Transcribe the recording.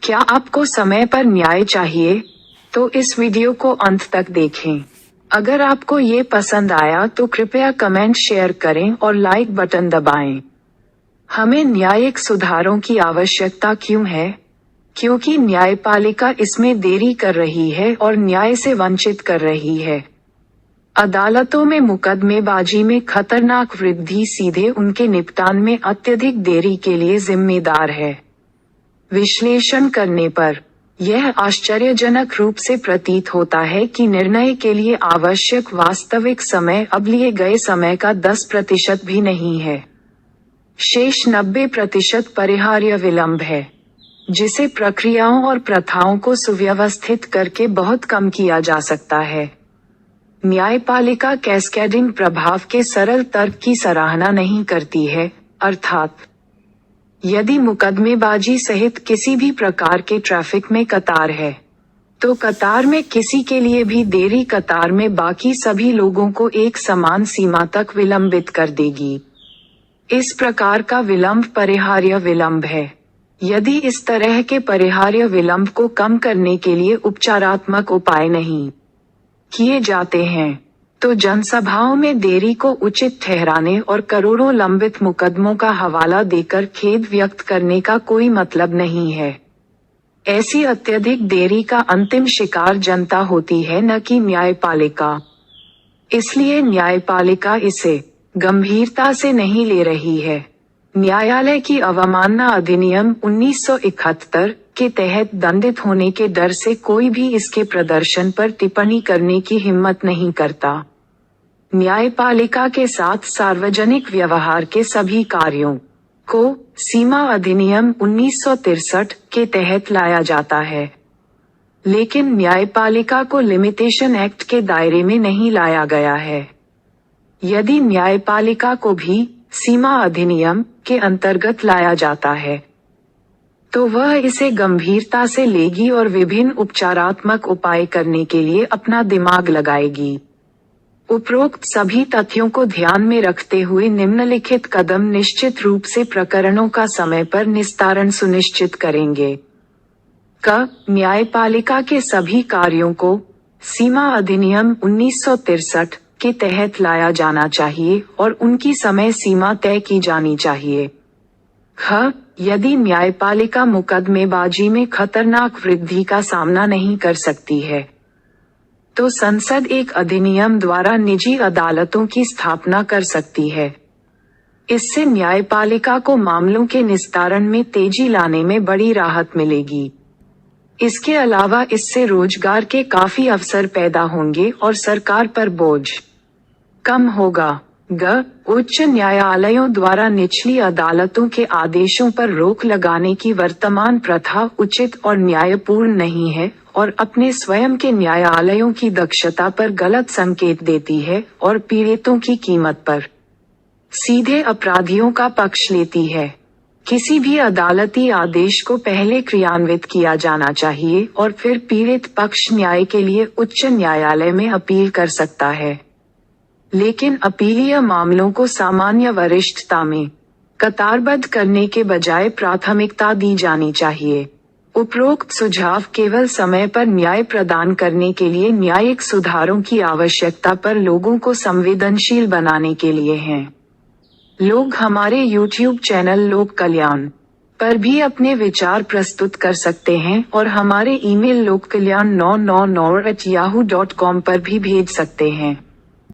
क्या आपको समय पर न्याय चाहिए? तो इस वीडियो को अंत तक देखें। अगर आपको ये पसंद आया तो कृपया कमेंट शेयर करें और लाइक बटन दबाएं। हमें न्यायिक सुधारों की आवश्यकता क्यों है? क्योंकि न्यायपालिका इसमें देरी कर रही है और न्याय से वंचित कर रही है। अदालतों में मुकदमेबाजी में खतरनाक वृद्धि सीधे उनके निपटान में अत्यधिक देरी के लिए जिम्मेदार है। विश्लेषण करने पर यह आश्चर्यजनक रूप से प्रतीत होता है कि निर्णय के लिए आवश्यक वास्तविक समय अब लिए गए समय का 10% भी नहीं है। शेष 90% परिहार्य विलंब है, जिसे प्रक्रियाओं और प्रथाओं को सुव्यवस्थित करके बहुत कम किया जा सकता है। न्यायपालिका कैस्केडिंग प्रभाव के सरल तर्क की सराहना नहीं करती है, अर्थात यदि मुकदमेबाजी सहित किसी भी प्रकार के ट्रैफिक में कतार है, तो कतार में किसी के लिए भी देरी कतार में बाकी सभी लोगों को एक समान सीमा तक विलंबित कर देगी। इस प्रकार का विलंब परिहार्य विलंब है। यदि इस तरह के परिहार्य विलंब को कम करने के लिए उपचारात्मक उपाय नहीं किए जाते हैं, तो जनसभाओं में देरी को उचित ठहराने और करोड़ों लंबित मुकदमों का हवाला देकर खेद व्यक्त करने का कोई मतलब नहीं है। ऐसी अत्यधिक देरी का अंतिम शिकार जनता होती है, न कि न्यायपालिका। इसलिए न्यायपालिका इसे गंभीरता से नहीं ले रही है। न्यायालय की अवमानना अधिनियम 1971 के तहत दंडित होने के डर से कोई भी इसके प्रदर्शन पर टिप्पणी करने की हिम्मत नहीं करता। न्यायपालिका के साथ सार्वजनिक व्यवहार के सभी कार्यों को सीमा अधिनियम 1963 के तहत लाया जाता है, लेकिन न्यायपालिका को लिमिटेशन एक्ट के दायरे में नहीं लाया गया है। यदि न्यायपालिका को भी सीमा अधिनियम के अंतर्गत लाया जाता है, तो वह इसे गंभीरता से लेगी और विभिन्न उपचारात्मक उपाय करने के लिए अपना दिमाग लगाएगी। उपरोक्त सभी तथ्यों को ध्यान में रखते हुए निम्नलिखित कदम निश्चित रूप से प्रकरणों का समय पर निस्तारण सुनिश्चित करेंगे। न्यायपालिका के सभी कार्यों को सीमा अधिनियम 1963 के तहत लाया जाना चाहिए और उनकी समय सीमा तय की जानी चाहिए। यदि न्यायपालिका मुकदमेबाजी में खतरनाक वृद्धि का सामना नहीं कर सकती है, तो संसद एक अधिनियम द्वारा निजी अदालतों की स्थापना कर सकती है। इससे न्यायपालिका को मामलों के निस्तारण में तेजी लाने में बड़ी राहत मिलेगी। इसके अलावा इससे रोजगार के काफी अवसर पैदा होंगे और सरकार पर बोझ कम होगा। उच्च न्यायालयों द्वारा निचली अदालतों के आदेशों पर रोक लगाने की वर्तमान प्रथा उचित और न्यायपूर्ण नहीं है और अपने स्वयं के न्यायालयों की दक्षता पर गलत संकेत देती है और पीड़ितों की कीमत पर सीधे अपराधियों का पक्ष लेती है। किसी भी अदालती आदेश को पहले क्रियान्वित किया जाना चाहिए और फिर पीड़ित पक्ष न्याय के लिए उच्च न्यायालय में अपील कर सकता है, लेकिन अपीलीय मामलों को सामान्य वरिष्ठता में कतारबद्ध करने के बजाय प्राथमिकता दी जानी चाहिए। उपरोक्त सुझाव केवल समय पर न्याय प्रदान करने के लिए न्यायिक सुधारों की आवश्यकता पर लोगों को संवेदनशील बनाने के लिए हैं। लोग हमारे YouTube चैनल लोक कल्याण पर भी अपने विचार प्रस्तुत कर सकते हैं और हमारे ईमेल lokkalyan999@yahoo.com पर भी भेज सकते हैं।